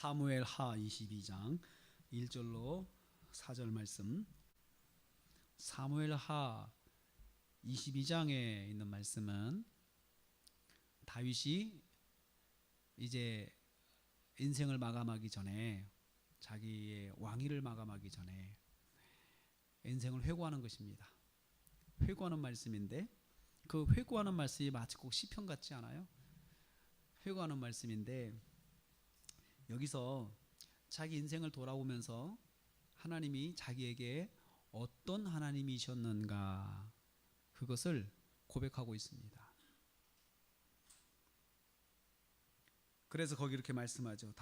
사무엘 하 22장 1절로 4절 말씀. 사무엘 하 22장에 있는 말씀은 다윗이 이제 인생을 마감하기 전에, 자기의 왕위를 마감하기 전에 인생을 회고하는 것입니다. 회고하는 말씀인데, 그 회고하는 말씀이 마치 꼭 시편 같지 않아요? 회고하는 말씀인데, 여기서 자기 인생을 돌아보면서 하나님이 자기에게 어떤 하나님이셨는가, 그것을 고백하고 있습니다. 그래서 거기 이렇게 말씀하죠.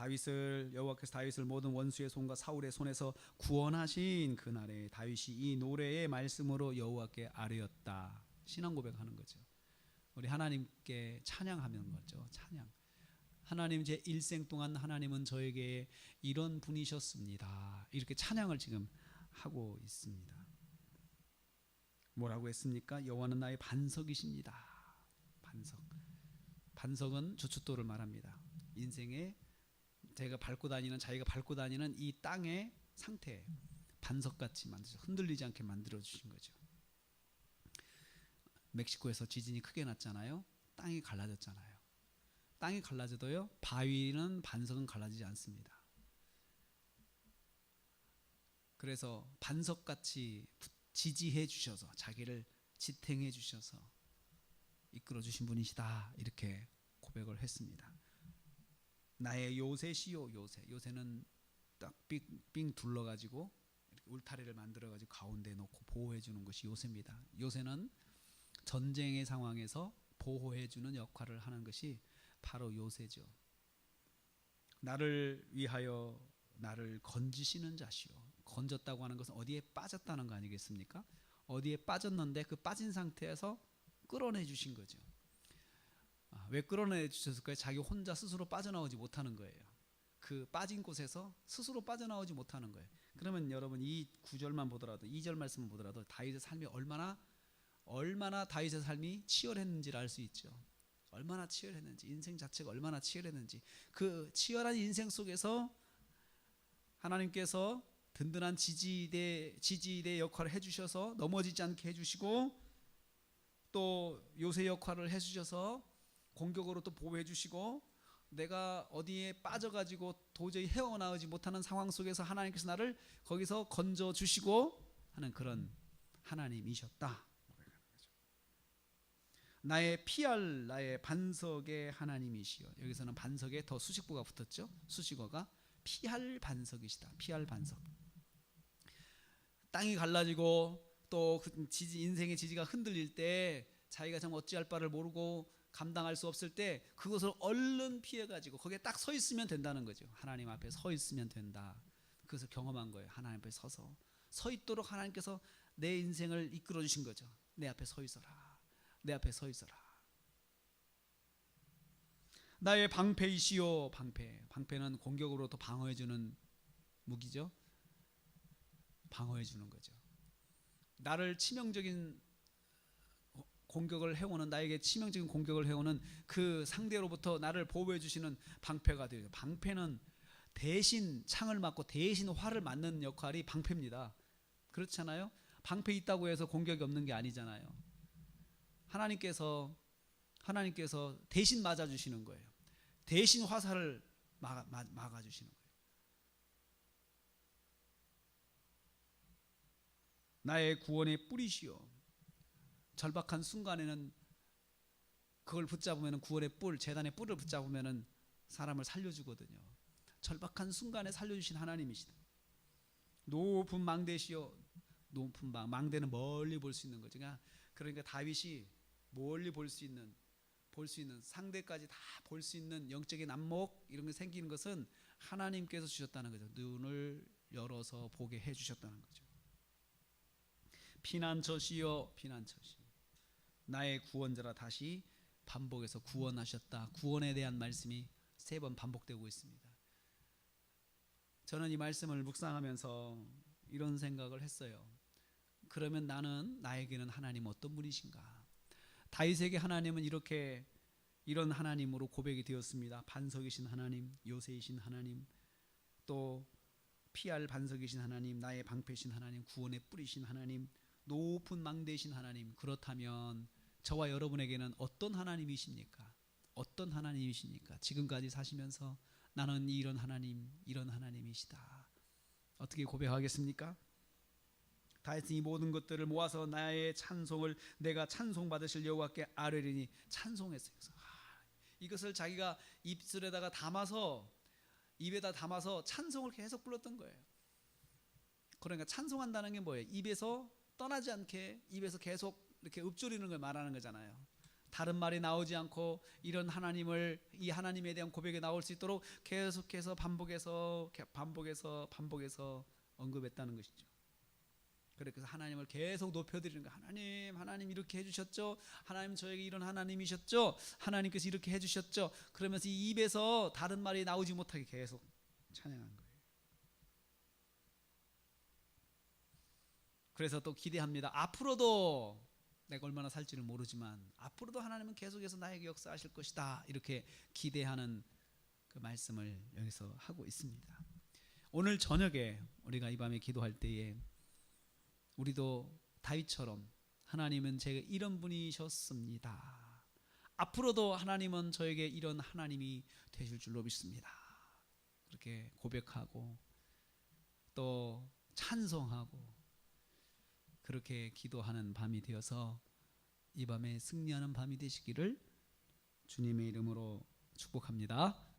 여호와께서 다윗을 모든 원수의 손과 사울의 손에서 구원하신 그날에 다윗이 이 노래의 말씀으로 여호와께 아뢰었다. 신앙 고백하는 거죠. 우리 하나님께 찬양하는 거죠. 찬양. 하나님, 제 일생 동안 하나님은 저에게 이런 분이셨습니다. 이렇게 찬양을 지금 하고 있습니다. 뭐라고 했습니까? 여호와는 나의 반석이십니다. 반석. 반석은 주춧돌을 말합니다. 인생에 자기가 밟고 다니는 이 땅의 상태, 반석같이 만들어서 흔들리지 않게 만들어 주신 거죠. 멕시코에서 지진이 크게 났잖아요. 땅이 갈라졌잖아요. 땅이 갈라져도요, 바위는 반석은 갈라지지 않습니다. 그래서 반석같이 지지해 주셔서, 자기를 지탱해 주셔서 이끌어 주신 분이시다, 이렇게 고백을 했습니다. 나의 요새시요. 요새는 딱 빙 둘러가지고 울타리를 만들어가지고 가운데 놓고 보호해주는 것이 요새입니다. 요새는 전쟁의 상황에서 보호해주는 역할을 하는 것이 바로 요새죠. 나를 위하여 나를 건지시는 자시오. 건졌다고 하는 것은 어디에 빠졌다는 거 아니겠습니까? 어디에 빠졌는데 그 빠진 상태에서 끌어내 주신 거죠. 왜 끌어내 주셨을까요? 자기 혼자 스스로 빠져나오지 못하는 거예요. 그 빠진 곳에서 스스로 빠져나오지 못하는 거예요. 그러면 여러분, 이 9절만 보더라도, 2절 말씀을 보더라도 다윗의 삶이 얼마나 다윗의 삶이 치열했는지를 알 수 있죠. 얼마나 치열했는지, 인생 자체가 얼마나 치열했는지, 그 치열한 인생 속에서 하나님께서 든든한 지지대 역할을 해주셔서 넘어지지 않게 해주시고, 또 요새 역할을 해주셔서 공격으로 또 보호해 주시고, 내가 어디에 빠져가지고 도저히 헤어나오지 못하는 상황 속에서 하나님께서 나를 거기서 건져 주시고 하는 그런 하나님이셨다. 나의 피할 나의 반석의 하나님이시여. 여기서는 반석에 더 수식구가 붙었죠. 수식어가 피할 반석이시다. 피할 반석. 땅이 갈라지고 또 인생의 지지가 흔들릴 때, 자기가 참 어찌할 바를 모르고 감당할 수 없을 때 그것을 얼른 피해가지고 거기에 딱 서 있으면 된다는 거죠. 하나님 앞에 서 있으면 된다. 그것을 경험한 거예요. 하나님 앞에 서 있도록 하나님께서 내 인생을 이끌어 주신 거죠. 내 앞에 서 있어라. 내 앞에 서 있어라. 나의 방패이시오. 방패는 공격으로부터 방어해주는 무기죠. 방어해주는 거죠. 나를 나에게 치명적인 공격을 해오는 그 상대로부터 나를 보호해 주시는 방패가 되죠. 방패는 대신 창을 맞고 대신 활을 맞는 역할이 방패입니다. 그렇잖아요. 방패 있다고 해서 공격이 없는 게 아니잖아요. 하나님께서 대신 맞아주시는 거예요. 대신 화살을 막아주시는 거예요. 나의 구원의 뿌리시오. 절박한 순간에는 그걸 붙잡으면, 구원의 뿔, 재단의 뿔을 붙잡으면 사람을 살려주거든요. 절박한 순간에 살려주신 하나님이시다. 높은 망대시여. 높은 망대는 멀리 볼 수 있는 거죠. 그러니까 다윗이 멀리 볼 수 있는 상대까지 다 볼 수 있는 영적인 안목, 이런 게 생기는 것은 하나님께서 주셨다는 거죠. 눈을 열어서 보게 해주셨다는 거죠. 피난처시여. 나의 구원자라. 다시 반복해서 구원하셨다. 구원에 대한 말씀이 3번 반복되고 있습니다. 저는 이 말씀을 묵상하면서 이런 생각을 했어요. 그러면 나에게는 하나님 어떤 분이신가? 다윗에게 하나님은 이런 하나님으로 고백이 되었습니다. 반석이신 하나님, 요새이신 하나님, 또 피할 반석이신 하나님, 나의 방패신 하나님, 구원의 뿌리신 하나님, 높은 망대이신 하나님, 그렇다면 저와 여러분에게는 어떤 하나님이십니까? 어떤 하나님이십니까? 지금까지 사시면서 나는 이런 하나님, 이런 하나님이시다. 어떻게 고백하겠습니까? 다윗은 이 모든 것들을 모아서 나의 찬송을 내가 찬송 받으실 여호와께 아뢰리니 찬송했어요. 그래서 이것을 자기가 입술에다가 담아서, 입에다 담아서 찬송을 계속 불렀던 거예요. 그러니까 찬송한다는 게 뭐예요? 입에서 떠나지 않게 입에서 계속 이렇게 읊조리는 걸 말하는 거잖아요. 다른 말이 나오지 않고 이런 하나님을, 이 하나님에 대한 고백이 나올 수 있도록 계속해서 반복해서 언급했다는 것이죠. 그래서 하나님을 계속 높여드리는 거예요. 하나님, 하나님 이렇게 해주셨죠? 하나님 저에게 이런 하나님이셨죠? 하나님께서 이렇게 해주셨죠? 그러면서 이 입에서 다른 말이 나오지 못하게 계속 찬양한 거예요. 그래서 또 기대합니다. 앞으로도 내가 얼마나 살지를 모르지만 앞으로도 하나님은 계속해서 나에게 역사하실 것이다, 이렇게 기대하는 그 말씀을 여기서 하고 있습니다. 오늘 저녁에 우리가 이 밤에 기도할 때에 우리도 다윗처럼 하나님은 제게 이런 분이셨습니다, 앞으로도 하나님은 저에게 이런 하나님이 되실 줄로 믿습니다, 그렇게 고백하고 또 찬송하고 그렇게 기도하는 밤이 되어서 이 밤에 승리하는 밤이 되시기를 주님의 이름으로 축복합니다.